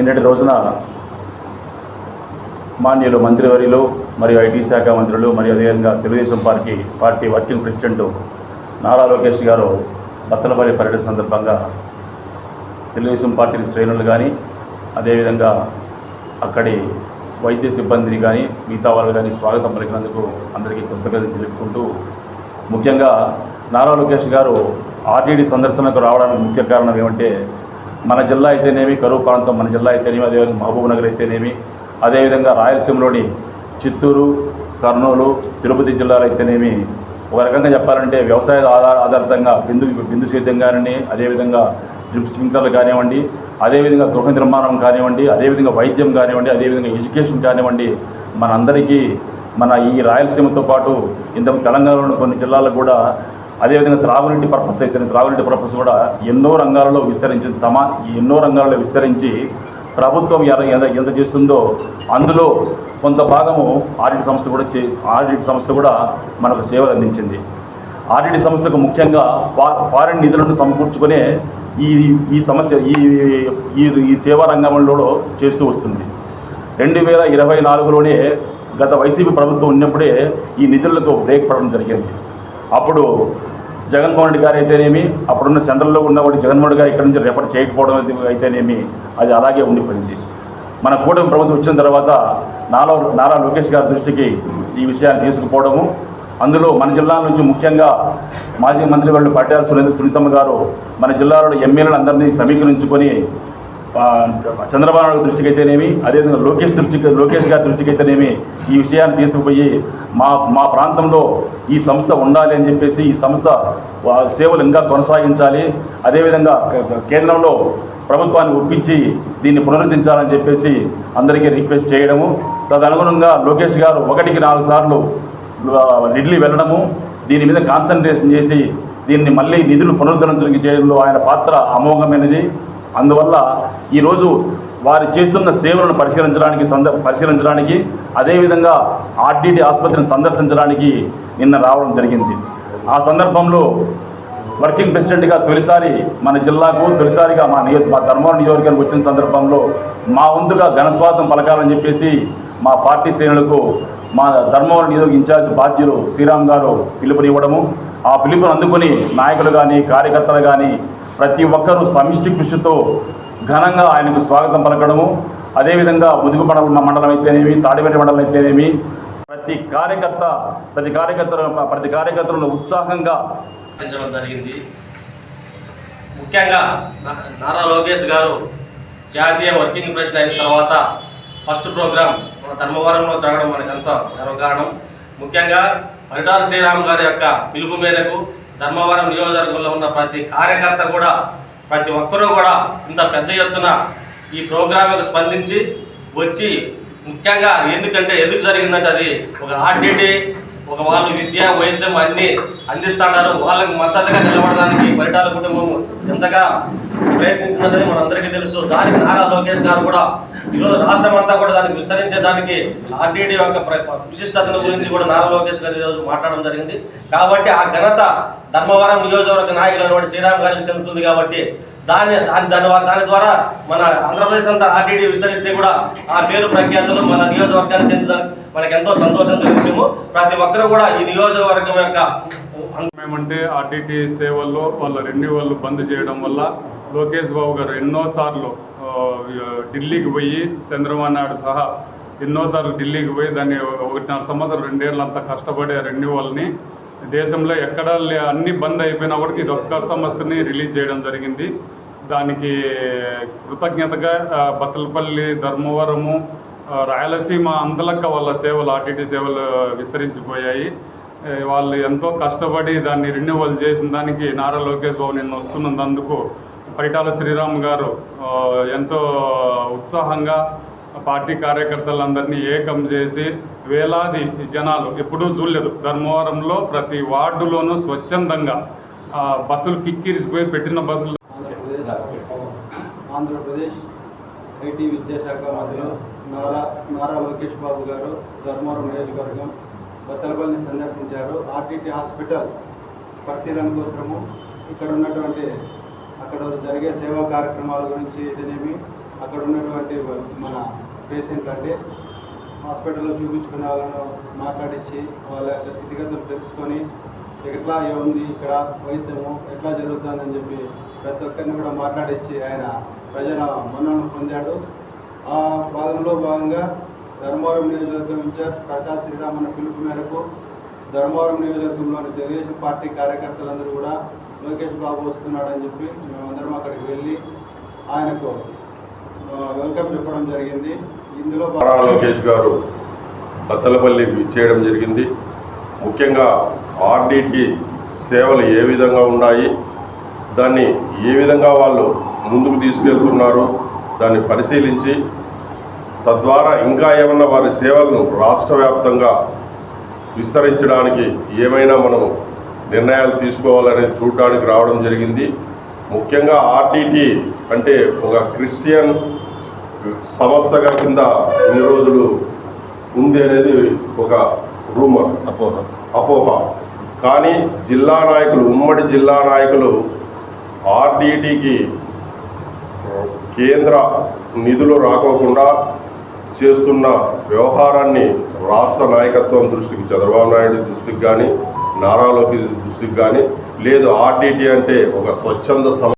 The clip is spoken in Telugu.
నిన్నటి రోజున మాన్యులు మంత్రివర్యులు మరియు ఐటీ శాఖ మంత్రులు మరియు అదేవిధంగా Telugu Desam party working president Nara Lokesh గారు బత్తలపల్లి పర్యటన సందర్భంగా తెలుగుదేశం పార్టీ శ్రేణులు కానీ అదేవిధంగా అక్కడి వైద్య సిబ్బందిని కానీ మిగతా వాళ్ళు కానీ స్వాగతం పలికినందుకు అందరికీ కృతజ్ఞతలు తెలుపుకుంటూ, ముఖ్యంగా నారా లోకేష్ గారు ఆర్టీడీ సందర్శనకు రావడానికి ముఖ్య కారణం ఏమంటే, మన జిల్లా అయితేనేమి, కరువు ప్రాంతం మన జిల్లా అయితేనేమి, అదేవిధంగా మహబూబ్ నగర్ అయితేనేమి, అదేవిధంగా రాయలసీమలోని చిత్తూరు, కర్నూలు, తిరుపతి జిల్లాలు అయితేనేమి, ఒక రకంగా చెప్పాలంటే వ్యవసాయ ఆధారితంగా బిందు సేద్యం కానివ్వండి, అదేవిధంగా డ్రిప్ స్ప్రింక్లర్లు కానివ్వండి, అదేవిధంగా గృహ నిర్మాణం కానివ్వండి, అదేవిధంగా వైద్యం కానివ్వండి, అదేవిధంగా ఎడ్యుకేషన్ కానివ్వండి, మనందరికీ మన ఈ రాయలసీమతో పాటు ఇంతకు తెలంగాణలోని కొన్ని జిల్లాలకు కూడా అదేవిధంగా త్రాగునీటి పర్పస్ కూడా ఎన్నో రంగాలలో విస్తరించి ప్రభుత్వం ఎంత చేస్తుందో అందులో కొంత భాగము ఆడిట్ సంస్థ కూడా మనకు సేవలు అందించింది. ఆర్టీడీ సంస్థకు ముఖ్యంగా ఫారిన్ నిధులను సమకూర్చుకునే ఈ సమస్య ఈ సేవా రంగంలో చేస్తూ వస్తుంది. 2024లోనే గత వైసీపీ ప్రభుత్వం ఉన్నప్పుడే ఈ నిధులకు బ్రేక్ పడడం జరిగింది. అప్పుడు జగన్మోహన్ రెడ్డి గారు అయితేనేమి, అప్పుడున్న సెంట్రల్లో ఉన్నవాడు జగన్మోహన్ రెడ్డి గారు ఇక్కడి నుంచి రెఫర్ చేయకపోవడం అయితేనేమి, అది అలాగే ఉండిపోయింది. మన కూటమి ప్రభుత్వం వచ్చిన తర్వాత నారా లోకేష్ గారి దృష్టికి ఈ విషయాన్ని తీసుకుపోవడము, అందులో మన జిల్లా నుంచి ముఖ్యంగా మాజీ మంత్రివర్యులు పట్యాల సునీతమ్మ గారు మన జిల్లాలో ఎమ్మెల్యేలు అందరినీ సమీకరించుకొని చంద్రబాబు నాయుడు దృష్టికి అయితేనేమి, అదేవిధంగా లోకేష్ గారి దృష్టికి అయితేనేమి ఈ విషయాన్ని తీసుకుపోయి మా ప్రాంతంలో ఈ సంస్థ ఉండాలి అని చెప్పేసి, ఈ సంస్థ సేవలు ఇంకా కొనసాగించాలి, అదేవిధంగా కేంద్రంలో ప్రభుత్వాన్ని ఒప్పించి దీన్ని పునరుద్ధరించాలని చెప్పేసి అందరికీ రిక్వెస్ట్ చేయడము, తదనుగుణంగా లోకేష్ గారు 1కి 4 సార్లు ఢిల్లీ వెళ్ళడము, దీని మీద కాన్సన్ట్రేషన్ చేసి దీన్ని మళ్ళీ నిధులు పునరుద్ధరించడానికి చేయడంలో ఆయన పాత్ర అమోఘమైనది. అందువల్ల ఈరోజు వారు చేస్తున్న సేవలను పరిశీలించడానికి అదేవిధంగా ఆర్టీడీ ఆసుపత్రిని సందర్శించడానికి నిన్న రావడం జరిగింది. ఆ సందర్భంలో వర్కింగ్ ప్రెసిడెంట్గా తొలిసారి మన జిల్లాకు తొలిసారిగా మా ధర్మవరం నియోజకవర్గానికి వచ్చిన సందర్భంలో మా వంతుగా ఘనస్వాగతం పలకాలని చెప్పేసి మా పార్టీ శ్రేణులకు మా ధర్మవరం నియోజక ఇన్ఛార్జ్ బాధ్యులు శ్రీరామ్ గారు పిలుపునివ్వడము, ఆ పిలుపుని అందుకొని నాయకులు కానీ కార్యకర్తలు కానీ ప్రతి ఒక్కరూ సమిష్టి కృషితో ఘనంగా ఆయనకు స్వాగతం పలకడము, అదేవిధంగా ముదుగు మండలం అయితేనేమి, తాడిపేట మండలం అయితేనేమి ప్రతి కార్యకర్తలను ఉత్సాహంగా జరిగింది. ముఖ్యంగా నారా లోకేష్ గారు జాతీయ వర్కింగ్ ప్రెసిడెంట్ అయిన తర్వాత ఫస్ట్ ప్రోగ్రాం మన ధర్మవరంలో జరగడం మనకంతా గర్వకారణం. ముఖ్యంగా పరిటాల శ్రీరామ్ గారి యొక్క పిలుపు మేరకు ధర్మవరం నియోజకవర్గంలో ఉన్న ప్రతి కార్యకర్త కూడా, ప్రతి ఒక్కరూ కూడా ఇంత పెద్ద ఎత్తున ఈ ప్రోగ్రాంకు స్పందించి వచ్చి, ముఖ్యంగా ఎందుకు జరిగిందంటే అది ఒక ఆర్టీడీ వాళ్ళు విద్య వైద్యం అన్నీ అందిస్తున్నారు. వాళ్ళకి మద్దతుగా నిలబడడానికి పరిటాల కుటుంబం ఎంతగా ప్రయత్నించిందనేది మనందరికీ తెలుసు. దానికి నారా లోకేష్ గారు కూడా ఈరోజు రాష్ట్రం అంతా కూడా దానికి విస్తరించేదానికి ఆర్టీడీ యొక్క విశిష్టతల గురించి కూడా నారా లోకేష్ గారు ఈరోజు మాట్లాడడం జరిగింది. కాబట్టి ఆ ఘనత ధర్మవరం నియోజకవర్గ నాయకులైన శ్రీరామ్ గారికి చెందుతుంది. కాబట్టి దాని ద్వారా మన ఆంధ్రప్రదేశ్ అంతా ఆర్టీడీ విస్తరిస్తే కూడా ఆ పేరు ప్రఖ్యాతులు మన నియోజకవర్గానికి చెందుతానికి మనకు ఎంతో సంతోషంతో విషయము. ప్రతి ఒక్కరు కూడా ఈ నియోజకవర్గం యొక్క ఏమంటే ఆర్టీటీ సేవల్లో వాళ్ళ రెన్యూవల్ బంద్ చేయడం వల్ల లోకేష్ బాబు గారు ఎన్నోసార్లు ఢిల్లీకి పోయి, చంద్రబాబు నాయుడు సహా ఎన్నోసార్లు ఢిల్లీకి పోయి దాన్ని 1.5 సంవత్సరం 2 ఏళ్ళంతా కష్టపడే రెన్యూవల్ని దేశంలో ఎక్కడ అన్ని బంద్ అయిపోయినా కూడా ఇది ఒక్క సంస్థని రిలీజ్ చేయడం జరిగింది. దానికి కృతజ్ఞతగా బత్తలపల్లి, ధర్మవరము, రాయలసీమ అంతలక్క వాళ్ళ సేవలు ఆర్టీటీ సేవలు విస్తరించిపోయాయి. వాళ్ళు ఎంతో కష్టపడి దాన్ని రెన్యూవల్ చేసిన దానికి నారా లోకేష్ బాబు నిన్న వస్తున్నందుకు పరిటాల శ్రీరామ్ గారు ఎంతో ఉత్సాహంగా పార్టీ కార్యకర్తలందరినీ ఏకం చేసి వేలాది జనాలు ఎప్పుడూ చూడలేదు. ధర్మవరంలో ప్రతి వార్డులోనూ స్వచ్ఛందంగా బస్సులు కిక్కిరిసిపోయి పెట్టిన బస్సులు. ఆంధ్రప్రదేశ్ ఐటీ విద్యాశాఖ మంత్రులు నారా లోకేష్ బాబు గారు ధర్మవరం నియోజకవర్గం బత్తలపల్లిని సందర్శించారు. ఆర్టీటీ హాస్పిటల్ పరిశీలన కోసము ఇక్కడ ఉన్నటువంటి అక్కడ జరిగే సేవా కార్యక్రమాల గురించి అయితేనేమి, అక్కడ ఉన్నటువంటి మన పేషెంట్ అంటే హాస్పిటల్లో చూపించుకునే వాళ్ళను మాట్లాడించి వాళ్ళ యొక్క స్థితిగతులు తెలుసుకొని ఎట్లా ఏముంది ఇక్కడ వైద్యము ఎట్లా జరుగుతుందని చెప్పి ప్రతి ఒక్కరిని కూడా మాట్లాడించి ఆయన ప్రజల మన్ననలు పొందాడు. ఆ భాగంగా ధర్మవరం నియోజకవర్గం ఇన్ఛార్జ్ కటా శ్రీరామన్న పిలుపు మేరకు ధర్మవరం నియోజకవర్గంలోని తెలుగుదేశం పార్టీ కార్యకర్తలందరూ కూడా లోకేష్ బాబు వస్తున్నాడని చెప్పి మేమందరం అక్కడికి వెళ్ళి ఆయనకు వెల్కమ్ చెప్పడం జరిగింది. ఇందులో లోకేష్ గారు బత్తలపల్లి విచ్చేయడం జరిగింది. ముఖ్యంగా ఆర్డిటి సేవలు ఏ విధంగా ఉన్నాయి, దాన్ని ఏ విధంగా వాళ్ళు ముందుకు తీసుకెళ్తున్నారు దాన్ని పరిశీలించి తద్వారా ఇంకా ఏమన్నా వారి సేవలను రాష్ట్ర వ్యాప్తంగా విస్తరించడానికి ఏమైనా మనం నిర్ణయాలు తీసుకోవాలనేది చూడడానికి రావడం జరిగింది. ముఖ్యంగా ఆర్డిటి అంటే ఒక క్రిస్టియన్ సంస్థగా కింద ఇన్ని రోజులు ఉంది అనేది ఒక రూమర్, అపోహ. కానీ జిల్లా నాయకులు, ఉమ్మడి జిల్లా నాయకులు ఆర్డిటికి కేంద్ర నిధులు రాకోకుండా చేస్తున్న వ్యవహారాన్ని రాష్ట్ర నాయకత్వం దృష్టికి, చంద్రబాబు నాయుడు దృష్టికి కానీ, నారా లోకేష్ దృష్టికి కానీ లేదు. ఆర్డిటి అంటే ఒక స్వచ్ఛంద